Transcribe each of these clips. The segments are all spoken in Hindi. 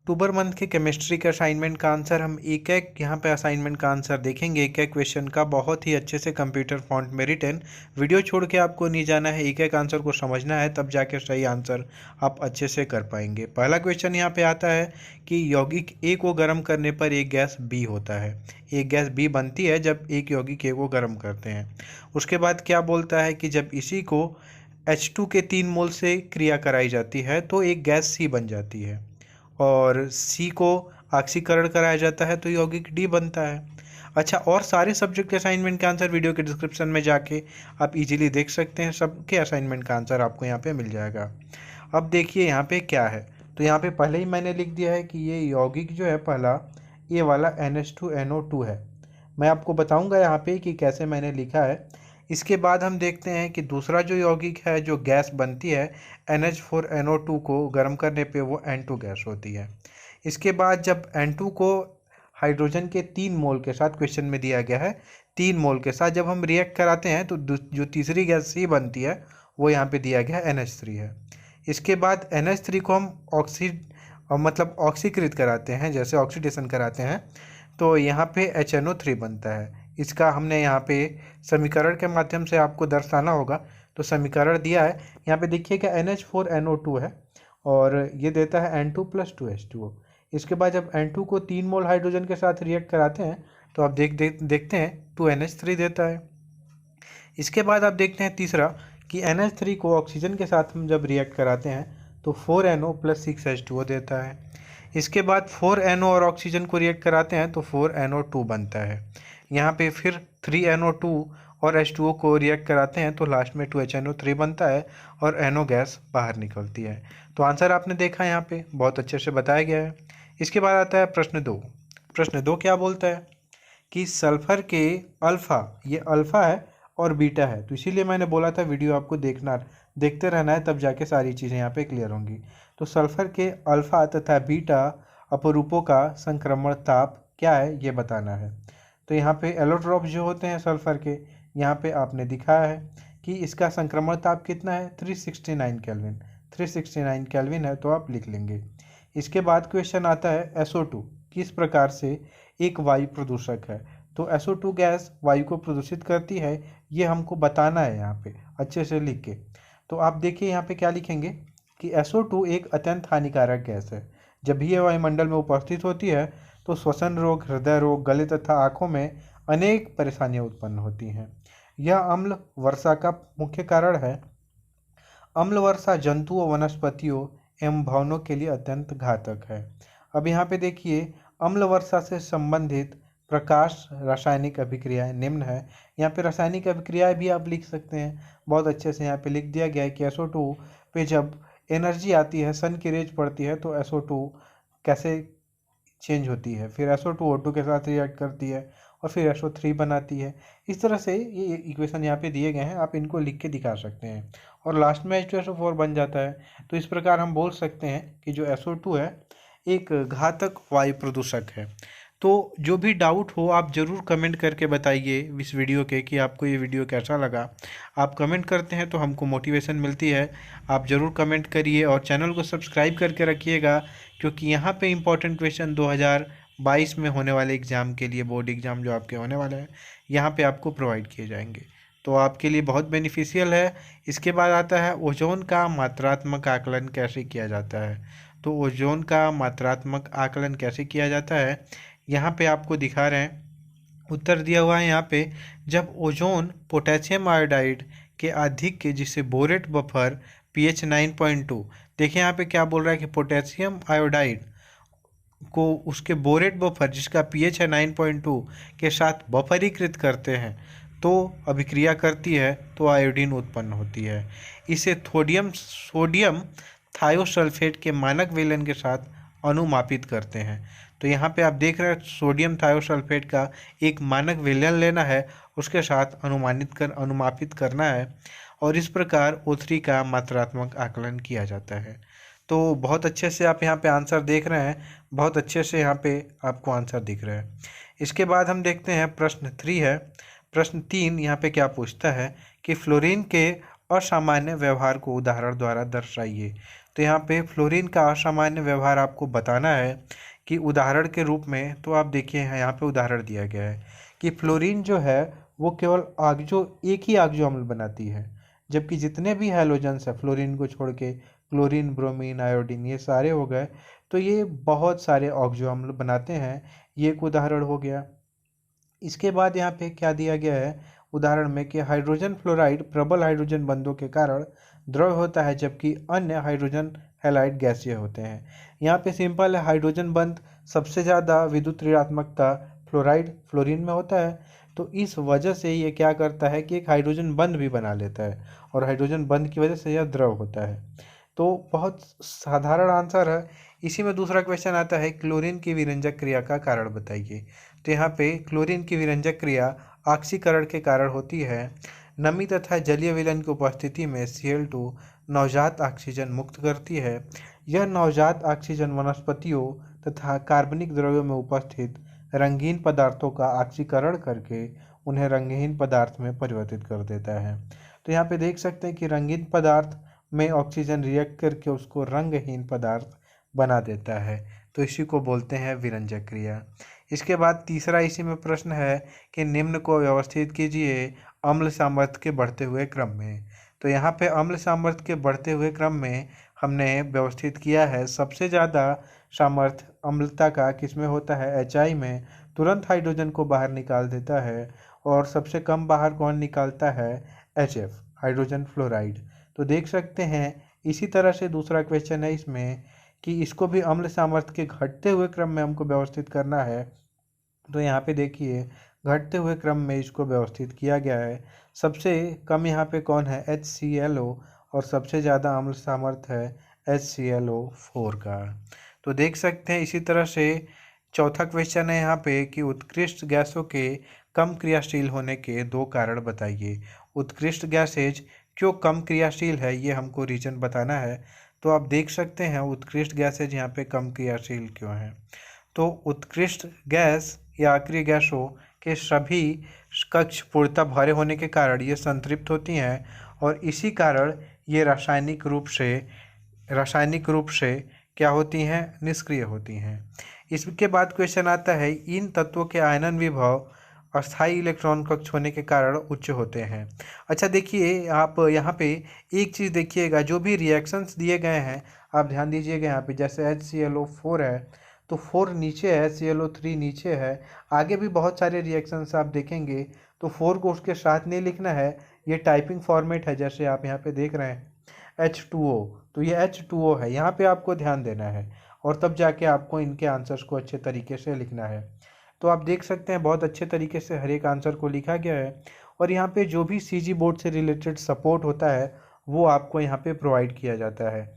अक्टूबर मंथ के केमिस्ट्री के असाइनमेंट का आंसर हम एक एक यहाँ पे असाइनमेंट का आंसर देखेंगे, एक एक क्वेश्चन का बहुत ही अच्छे से कंप्यूटर फॉन्ट में रिटन। वीडियो छोड़ के आपको नहीं जाना है, एक एक आंसर को समझना है, तब जाके सही आंसर आप अच्छे से कर पाएंगे। पहला क्वेश्चन यहाँ पे आता है कि यौगिक ए को गर्म करने पर एक गैस बी होता है। एक गैस बी बनती है जब एक यौगिक ए को गर्म करते हैं। उसके बाद क्या बोलता है कि जब इसी को H2 के 3 मोल से क्रिया कराई जाती है तो एक गैस सी बन जाती है, और सी को ऑक्सीकरण कराया जाता है तो यौगिक डी बनता है। अच्छा, और सारे सब्जेक्ट के असाइनमेंट का आंसर वीडियो के डिस्क्रिप्शन में जाके आप इजीली देख सकते हैं। सबके असाइनमेंट का आंसर आपको यहाँ पे मिल जाएगा। अब देखिए यहाँ पे क्या है, तो यहाँ पे पहले ही मैंने लिख दिया है कि ये यौगिक जो है पहला, ये वाला NH2NO2 है। मैं आपको बताऊंगा यहाँ पे कि कैसे मैंने लिखा है। इसके बाद हम देखते हैं कि दूसरा जो यौगिक है, जो गैस बनती है NH4NO2 को गर्म करने पे वो N2 गैस होती है। इसके बाद जब N2 को हाइड्रोजन के 3 मोल के साथ, क्वेश्चन में दिया गया है 3 मोल के साथ जब हम रिएक्ट कराते हैं तो जो तीसरी गैस सी बनती है वो यहाँ पे दिया गया है NH3 है। इसके बाद NH3 को हम ऑक्सीकृत कराते हैं, जैसे ऑक्सीडेशन कराते हैं तो यहाँ पे HNO3 बनता है। इसका हमने यहाँ पे समीकरण के माध्यम से आपको दर्शाना होगा, तो समीकरण दिया है यहाँ पे देखिए कि NH4NO2 है और ये देता है N2 + 2H2O। इसके बाद जब N2 को 3 मोल हाइड्रोजन के साथ रिएक्ट कराते हैं तो आप देखते हैं 2NH3 देता है। इसके बाद आप देखते हैं तीसरा कि NH3 को ऑक्सीजन के साथ हम जब रिएक्ट कराते हैं तो 4NO + 6H2O देता है। इसके बाद 4NO और ऑक्सीजन को रिएक्ट कराते हैं तो 4NO2 बनता है। यहाँ पे फिर 3NO2 और H2O को रिएक्ट कराते हैं तो लास्ट में 2HNO3 बनता है और NO गैस बाहर निकलती है। तो आंसर आपने देखा यहाँ पे बहुत अच्छे से बताया गया है। इसके बाद आता है प्रश्न 2। प्रश्न 2 क्या बोलता है कि सल्फर के अल्फ़ा, ये अल्फ़ा है और बीटा है, तो इसीलिए मैंने बोला था वीडियो आपको देखते रहना है, तब जाके सारी चीज़ें यहाँ पे क्लियर होंगी। तो सल्फर के अल्फ़ा तथा बीटा अपरूपों का संक्रमण ताप क्या है ये बताना है। तो यहाँ पे एलोट्रॉप जो होते हैं सल्फर के, यहाँ पे आपने दिखाया है कि इसका संक्रमण ताप कितना है 369 केल्विन। 369 केल्विन है तो आप लिख लेंगे। इसके बाद क्वेश्चन आता है SO2 किस प्रकार से एक वायु प्रदूषक है। तो SO2 गैस वायु को प्रदूषित करती है, ये हमको बताना है यहाँ पे अच्छे से लिख के। तो आप देखिए यहाँ पे क्या लिखेंगे कि SO2 एक अत्यंत हानिकारक गैस है। जब भी यह वायुमंडल में उपस्थित होती है तो श्वसन रोग, हृदय रोग, गले तथा आँखों में अनेक परेशानियाँ उत्पन्न होती हैं। यह अम्ल वर्षा का मुख्य कारण है। अम्ल वर्षा जंतुओं, वनस्पतियों एवं भवनों के लिए अत्यंत घातक है। अब यहाँ पे देखिए अम्ल वर्षा से संबंधित प्रकाश रासायनिक अभिक्रियाएं निम्न है। यहाँ पे रासायनिक अभिक्रियाएं भी आप लिख सकते हैं, बहुत अच्छे से यहाँ पे लिख दिया गया है कि SO2 पे जब एनर्जी आती है, सन की रेज पड़ती है तो SO2 कैसे चेंज होती है, फिर SO2 O2 के साथ रिएक्ट करती है और फिर SO3 बनाती है। इस तरह से ये इक्वेशन यहाँ पे दिए गए हैं, आप इनको लिख के दिखा सकते हैं और लास्ट में H2SO4 बन जाता है। तो इस प्रकार हम बोल सकते हैं कि जो SO2 है एक घातक वायु प्रदूषक है। तो जो भी डाउट हो आप ज़रूर कमेंट करके बताइए इस वीडियो के कि आपको ये वीडियो कैसा लगा। आप कमेंट करते हैं तो हमको मोटिवेशन मिलती है। आप ज़रूर कमेंट करिए और चैनल को सब्सक्राइब करके रखिएगा, क्योंकि यहाँ पे इम्पोर्टेंट क्वेश्चन 2022 में होने वाले एग्ज़ाम के लिए, बोर्ड एग्ज़ाम जो आपके होने वाला है, यहाँ पे आपको प्रोवाइड किए जाएंगे, तो आपके लिए बहुत बेनिफिशियल है। इसके बाद आता है ओजोन का मात्रात्मक आकलन कैसे किया जाता है। तो ओजोन का मात्रात्मक आकलन कैसे किया जाता है यहाँ पे आपको दिखा रहे हैं, उत्तर दिया हुआ है यहाँ पे। जब ओजोन पोटेशियम आयोडाइड के अधिक के, जिसे बोरेट बफर pH 9.2, देखिए यहाँ पे क्या बोल रहा है कि पोटेशियम आयोडाइड को उसके बोरेट बफर जिसका pH है 9.2 के साथ बफरीकृत करते हैं तो अभिक्रिया करती है तो आयोडीन उत्पन्न होती है। इसे सोडियम थायोसल्फेट के मानक विलयन के साथ अनुमापित करते हैं। तो यहाँ पे आप देख रहे हैं सोडियम थायोसल्फेट का एक मानक विलयन लेना है, उसके साथ अनुमापित करना है और इस प्रकार O3 का मात्रात्मक आकलन किया जाता है। तो बहुत अच्छे से आप यहाँ पे आंसर देख रहे हैं, बहुत अच्छे से यहाँ पे आपको आंसर दिख रहा है। इसके बाद हम देखते हैं प्रश्न 3 है। प्रश्न 3 यहाँ पे क्या पूछता है कि फ्लोरीन के असामान्य व्यवहार को उदाहरण द्वारा दर्शाइए। तो यहाँ पे फ्लोरीन का असामान्य व्यवहार आपको बताना है कि उदाहरण के रूप में, तो आप देखिए यहाँ पे उदाहरण दिया गया है कि फ्लोरीन जो है वो केवल एक ही ऑक्सो अम्ल बनाती है, जबकि जितने भी हैलोजेंस है फ्लोरीन को छोड़ के, क्लोरीन, ब्रोमीन, आयोडीन, ये सारे हो गए, तो ये बहुत सारे ऑक्सो अम्ल बनाते हैं। ये एक उदाहरण हो गया। इसके बाद यहाँ पे क्या दिया गया है उदाहरण में कि हाइड्रोजन फ्लोराइड प्रबल हाइड्रोजन बंधों के कारण द्रव होता है, जबकि अन्य हाइड्रोजन हैलाइड गैसीय होते हैं। यहाँ पे सिंपल है, हाइड्रोजन बंध सबसे ज़्यादा विद्युत ऋणात्मकता फ्लोरीन में होता है, तो इस वजह से ये क्या करता है कि एक हाइड्रोजन बंध भी बना लेता है, और हाइड्रोजन बंध की वजह से यह द्रव होता है। तो बहुत साधारण आंसर है। इसी में दूसरा क्वेश्चन आता है, क्लोरीन की विरंजक क्रिया का कारण बताइए। तो यहाँ पे क्लोरीन की विरंजक क्रिया ऑक्सीकरण के कारण होती है। नमी तथा जलीय विलयन की उपस्थिति में Cl2 नवजात ऑक्सीजन मुक्त करती है। यह नवजात ऑक्सीजन वनस्पतियों तथा कार्बनिक द्रव्यों में उपस्थित रंगीन पदार्थों का ऑक्सीकरण करके उन्हें रंगहीन पदार्थ में परिवर्तित कर देता है। तो यहाँ पे देख सकते हैं कि रंगीन पदार्थ में ऑक्सीजन रिएक्ट करके उसको रंगहीन पदार्थ बना देता है, तो इसी को बोलते हैं विरंजक क्रिया। इसके बाद तीसरा इसी में प्रश्न है कि निम्न को व्यवस्थित कीजिए अम्ल सामर्थ्य के बढ़ते हुए क्रम में। तो यहाँ पे अम्ल सामर्थ्य के बढ़ते हुए क्रम में हमने व्यवस्थित किया है, सबसे ज़्यादा सामर्थ्य अम्लता का किसमें होता है, HI में, तुरंत हाइड्रोजन को बाहर निकाल देता है, और सबसे कम बाहर कौन निकालता है, HF, हाइड्रोजन फ्लोराइड। तो देख सकते हैं इसी तरह से दूसरा क्वेश्चन है इसमें कि इसको भी अम्ल सामर्थ्य के घटते हुए क्रम में हमको व्यवस्थित करना है। तो यहाँ पे देखिए घटते हुए क्रम में इसको व्यवस्थित किया गया है। सबसे कम यहाँ पे कौन है, HClO, और सबसे ज़्यादा अम्ल सामर्थ्य है HClO4 का। तो देख सकते हैं इसी तरह से चौथा क्वेश्चन है यहाँ पे कि उत्कृष्ट गैसों के कम क्रियाशील होने के 2 कारण बताइए। उत्कृष्ट गैसेज क्यों कम क्रियाशील है, ये हमको रीजन बताना है। तो आप देख सकते हैं उत्कृष्ट गैसेज यहाँ पे कम क्रियाशील क्यों हैं। तो उत्कृष्ट गैस या अक्रिय गैसों के सभी कक्ष पूर्णतः भरे होने के कारण ये संतृप्त होती हैं, और इसी कारण ये रासायनिक रूप से क्या होती हैं, निष्क्रिय होती हैं। इसके बाद क्वेश्चन आता है, इन तत्वों के आयनन विभव अस्थायी इलेक्ट्रॉन कक्ष होने के कारण उच्च होते हैं। अच्छा देखिए आप यहाँ पे एक चीज़ देखिएगा, जो भी रिएक्शंस दिए गए हैं आप ध्यान दीजिएगा। यहाँ पे जैसे HClO4 है तो 4 नीचे है, ClO3 नीचे है। आगे भी बहुत सारे रिएक्शंस आप देखेंगे तो 4 को उसके साथ नहीं लिखना है, ये टाइपिंग फॉर्मेट है। जैसे आप यहाँ पे देख रहे हैं H2O, तो ये H2O है, यहाँ पे आपको ध्यान देना है, और तब जाके आपको इनके आंसर्स को अच्छे तरीके से लिखना है। तो आप देख सकते हैं बहुत अच्छे तरीके से हर एक आंसर को लिखा गया है, और यहाँ पे जो भी CG बोर्ड से रिलेटेड सपोर्ट होता है वो आपको यहाँ पे प्रोवाइड किया जाता है।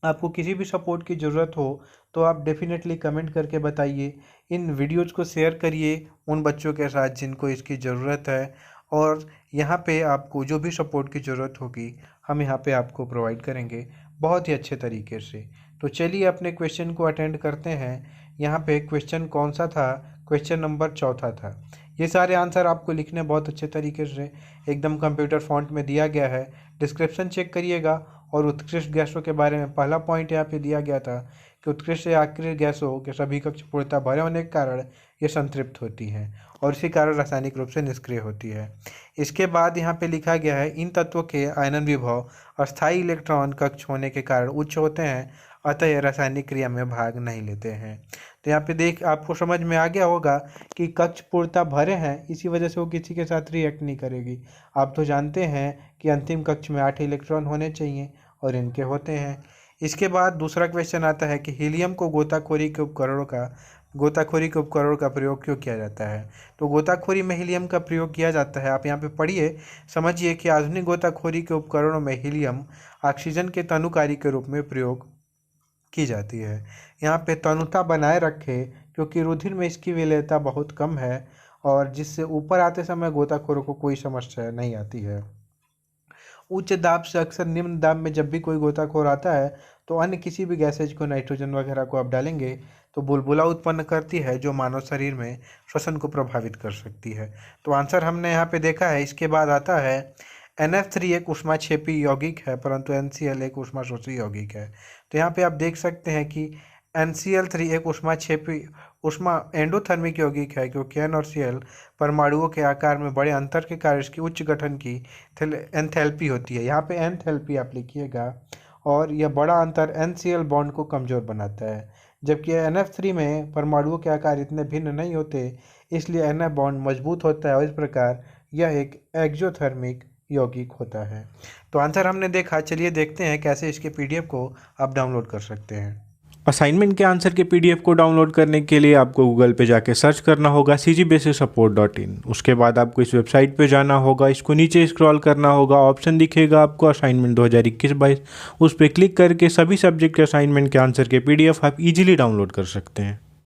आपको किसी भी सपोर्ट की ज़रूरत हो तो आप डेफिनेटली कमेंट करके बताइए। इन वीडियोज़ को शेयर करिए उन बच्चों के साथ जिनको इसकी ज़रूरत है, और यहाँ पे आपको जो भी सपोर्ट की ज़रूरत होगी हम यहाँ पे आपको प्रोवाइड करेंगे बहुत ही अच्छे तरीके से। तो चलिए अपने क्वेश्चन को अटेंड करते हैं। यहाँ पे क्वेश्चन कौन सा था, क्वेश्चन नंबर 4 था। ये सारे आंसर आपको लिखने बहुत अच्छे तरीके से एकदम कंप्यूटर फॉन्ट में दिया गया है। डिस्क्रिप्शन चेक करिएगा। और उत्कृष्ट गैसों के बारे में पहला पॉइंट यहाँ पे दिया गया था कि उत्कृष्ट या अक्रिय गैसों के सभी कक्ष पूर्णतः भरे होने के कारण ये संतृप्त होती हैं, और इसी कारण रासायनिक रूप से निष्क्रिय होती है। इसके बाद यहाँ पे लिखा गया है, इन तत्वों के आयनन विभव अस्थायी इलेक्ट्रॉन कक्ष होने के कारण उच्च होते हैं, अतः ये रासायनिक क्रिया में भाग नहीं लेते हैं। तो यहाँ पे आपको समझ में आ गया होगा कि कक्ष पूर्णतः भरे हैं, इसी वजह से वो किसी के साथ रिएक्ट नहीं करेगी। आप तो जानते हैं कि अंतिम कक्ष में 8 इलेक्ट्रॉन होने चाहिए, और इनके होते हैं। इसके बाद दूसरा क्वेश्चन आता है कि हीलियम को गोताखोरी के उपकरणों का प्रयोग क्यों किया जाता है। तो गोताखोरी में हीलियम का प्रयोग किया जाता है, आप यहाँ पे पढ़िए, समझिए कि आधुनिक गोताखोरी के उपकरणों में हीलियम ऑक्सीजन के तनुकारी के रूप में प्रयोग की जाती है। यहाँ पे तनुता बनाए रखे, क्योंकि रुधिर में इसकी विलेयता बहुत कम है, और जिससे ऊपर आते समय गोताखोरों को कोई समस्या नहीं आती है। उच्च दाब से अक्सर निम्न दाब में जब भी कोई गोताखोर आता है तो अन्य किसी भी गैसेज को, नाइट्रोजन वगैरह को आप डालेंगे तो बुलबुला उत्पन्न करती है, जो मानव शरीर में श्वसन को प्रभावित कर सकती है। तो आंसर हमने यहाँ पे देखा है। इसके बाद आता है NF3 एक ऊष्माक्षेपी यौगिक है, परंतु NCl एक ऊष्माशोषी यौगिक है। तो यहाँ पे आप देख सकते हैं कि NCl3 एक ऊष्मा एंडोथर्मिक यौगिक है, क्योंकि N और Cl परमाणुओं के आकार में बड़े अंतर के कारण इसकी उच्च गठन की एंथैल्पी होती है। यहाँ पे एंथैल्पी आप लिखिएगा, और यह बड़ा अंतर NCl बॉन्ड को कमज़ोर बनाता है, जबकि NF3 में परमाणुओं के आकार इतने भिन्न नहीं होते, इसलिए NF बॉन्ड मजबूत होता है और इस प्रकार यह एक एक्सोथर्मिक यौगिक होता है। तो आंसर हमने देखा। चलिए देखते हैं कैसे इसके PDF को आप डाउनलोड कर सकते हैं। असाइनमेंट के आंसर के PDF को डाउनलोड करने के लिए आपको गूगल पे जाके सर्च करना होगा cgbasicsupport.in। उसके बाद आपको इस वेबसाइट पे जाना होगा, इसको नीचे स्क्रॉल करना होगा, ऑप्शन दिखेगा आपको असाइनमेंट 2021-22, उस पर क्लिक करके सभी सब्जेक्ट के असाइनमेंट के आंसर के PDF आप इजीली डाउनलोड कर सकते हैं।